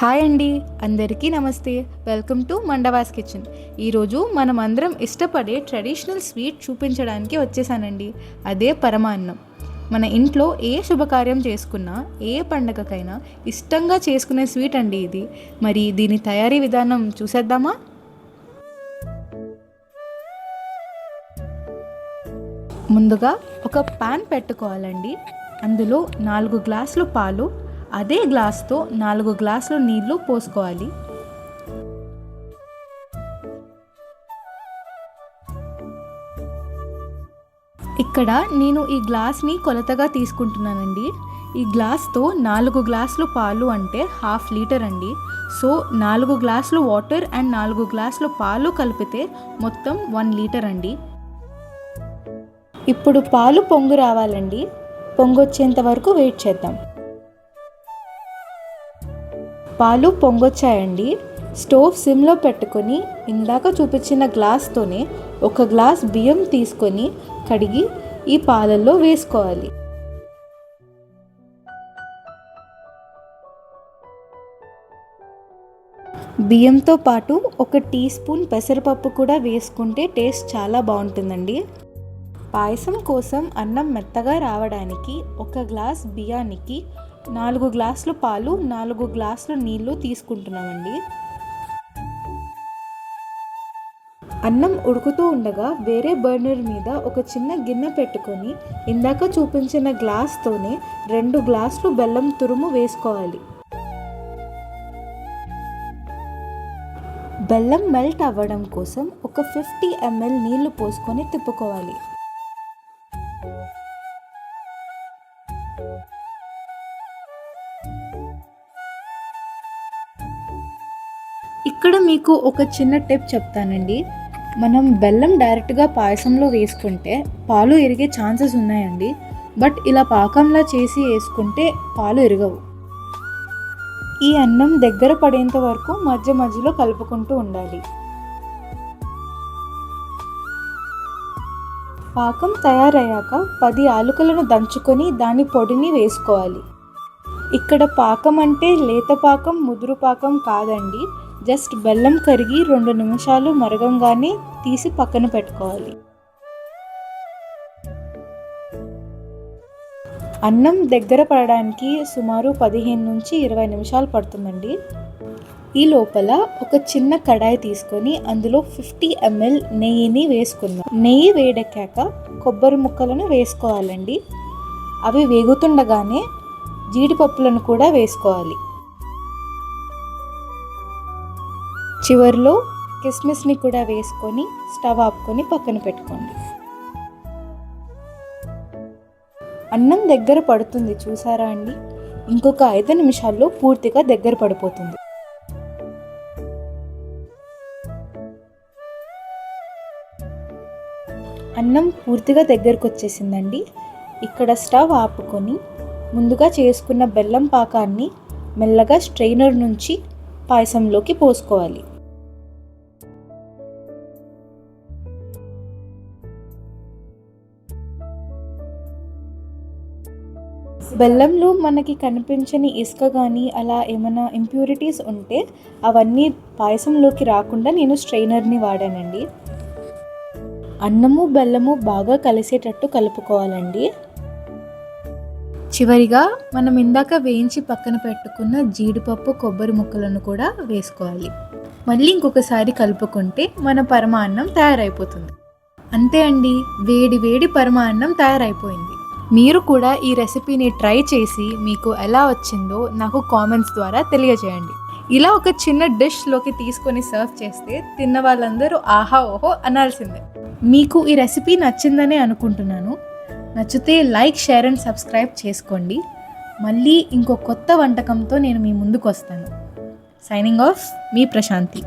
Hi అండి, అందరికీ నమస్తే. Welcome to Mandava's kitchen. ఈరోజు మనం అందరం ఇష్టపడే ట్రెడిషనల్ స్వీట్ చూపించడానికి వచ్చేసానండి. అదే పరమాన్నం. మన ఇంట్లో ఏ శుభకార్యం చేసుకున్నా, ఏ పండగకైనా ఇష్టంగా చేసుకునే స్వీట్ అండి ఇది. మరి దీని తయారీ విధానం చూసేద్దామా? ముందుగా ఒక పాన్ పెట్టుకోవాలండి. అందులో 4 గ్లాసులు పాలు, అదే గ్లాస్తో 4 గ్లాసులు నీళ్లు పోసుకోవాలి. ఇక్కడ నేను ఈ గ్లాస్ని కొలతగా తీసుకుంటున్నానండి. ఈ గ్లాస్తో 4 గ్లాసులు పాలు అంటే 1/2 లీటర్ అండి. సో 4 గ్లాసులు వాటర్ అండ్ 4 గ్లాసులు పాలు కలిపితే మొత్తం 1 లీటర్ అండి. ఇప్పుడు పాలు పొంగు రావాలండి. పొంగొచ్చేంత వరకు వెయిట్ చేద్దాం. పాలు పొంగొచ్చాయండి. స్టవ్ సిమ్లో పెట్టుకొని ఇందాక చూపించిన గ్లాస్తోనే 1 గ్లాస్ బియ్యం తీసుకొని కడిగి ఈ పాలల్లో వేసుకోవాలి. బియ్యంతో పాటు 1 టీ స్పూన్ పెసరపప్పు కూడా వేసుకుంటే టేస్ట్ చాలా బాగుంటుందండి. పాయసం కోసం అన్నం మెత్తగా రావడానికి 1 గ్లాస్ బియ్యానికి 4 గ్లాసులు పాలు, 4 గ్లాసులు నీళ్లు తీసుకుంటున్నామండి. అన్నం ఉడుకుతూ ఉండగా వేరే బర్నర్ మీద ఒక చిన్న గిన్నె పెట్టుకొని ఇందాక చూపించిన గ్లాస్తోనే 2 గ్లాసులు బెల్లం తురుము వేసుకోవాలి. బెల్లం మెల్ట్ అవ్వడం కోసం ఒక 50 ml నీళ్లు పోసుకొని తిప్పుకోవాలి. ఇక్కడ మీకు ఒక చిన్న టిప్ చెప్తానండి. మనం బెల్లం డైరెక్ట్గా పాయసంలో వేసుకుంటే పాలు ఎరిగే ఛాన్సెస్ ఉన్నాయండి. బట్ ఇలా పాకంలా చేసి వేసుకుంటే పాలు ఎరగవు. ఈ అన్నం దగ్గర పడేంత వరకు మధ్య మధ్యలో కలుపుకుంటూ ఉండాలి. పాకం తయారయ్యాక 10 యాలకులను దంచుకొని దాని పొడిని వేసుకోవాలి. ఇక్కడ పాకం అంటే లేత పాకం, ముదురు పాకం కాదండి. జస్ట్ బెల్లం కరిగి 2 నిమిషాలు మరగంగానే తీసి పక్కన పెట్టుకోవాలి. అన్నం దగ్గర పడడానికి సుమారు 15 నుంచి 20 నిమిషాలు పడుతుందండి. ఈ లోపల ఒక చిన్న కడాయి తీసుకొని అందులో 50 ml నెయ్యిని వేసుకుందాం. నెయ్యి వేడెక్కాక కొబ్బరి ముక్కలను వేసుకోవాలండి. అవి వేగుతుండగానే జీడిపప్పులను కూడా వేసుకోవాలి. చివరిలో కిస్మిస్ని కూడా వేసుకొని స్టవ్ ఆపుకొని పక్కన పెట్టుకోండి. అన్నం దగ్గర పడుతుంది, చూసారా అండి? ఇంకొక 5 నిమిషాల్లో పూర్తిగా దగ్గర పడిపోతుంది. అన్నం పూర్తిగా దగ్గరకు వచ్చేసిందండి. ఇక్కడ స్టవ్ ఆపుకొని ముందుగా చేసుకున్న బెల్లం పాకాన్ని మెల్లగా స్ట్రైనర్ నుంచి పాయసంలోకి పోసుకోవాలి. బెల్లంలో మనకి కనిపించని ఇసుక కానీ అలా ఏమైనా ఇంప్యూరిటీస్ ఉంటే అవన్నీ పాయసంలోకి రాకుండా నేను స్ట్రైనర్ని వాడానండి. అన్నము బెల్లము బాగా కలిసేటట్టు కలుపుకోవాలండి. చివరిగా మనం ఇందాక వేయించి పక్కన పెట్టుకున్న జీడిపప్పు, కొబ్బరి ముక్కలను కూడా వేసుకోవాలి. మళ్ళీ ఇంకొకసారి కలుపుకుంటే మన పరమాన్నం తయారైపోతుంది. అంతే అండి, వేడి వేడి పరమాన్నం తయారైపోయింది. మీరు కూడా ఈ రెసిపీని ట్రై చేసి మీకు ఎలా వచ్చిందో నాకు కామెంట్స్ ద్వారా తెలియజేయండి. ఇలా ఒక చిన్న డిష్లోకి తీసుకొని సర్వ్ చేస్తే తిన్న వాళ్ళందరూ ఆహా ఓహో అనాల్సిందే. మీకు ఈ రెసిపీ నచ్చిందనే అనుకుంటున్నాను. నచ్చితే లైక్, షేర్ అండ్ సబ్స్క్రైబ్ చేసుకోండి. మళ్ళీ ఇంకో కొత్త వంటకంతో నేను మీ ముందుకు వస్తాను. సైనింగ్ ఆఫ్, మీ ప్రశాంతి.